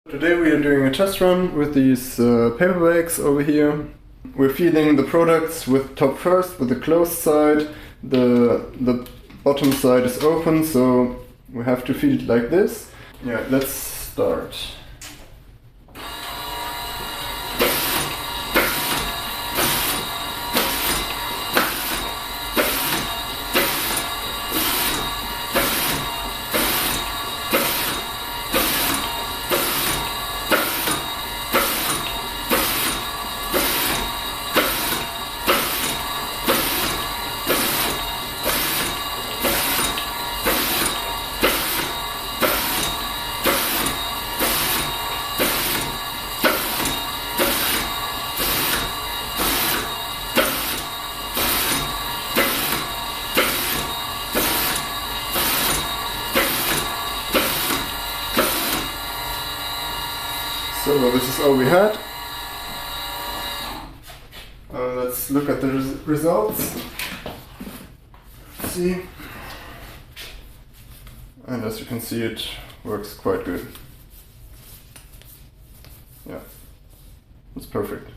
Today we are doing a test run with these paper bags over here. We're feeding the products with top first, with the closed side. The bottom side is open, so we have to feed it like this. Yeah, let's start. So this is all we had. Let's look at the results. See, and as you can see, it works quite good. Yeah, it's perfect.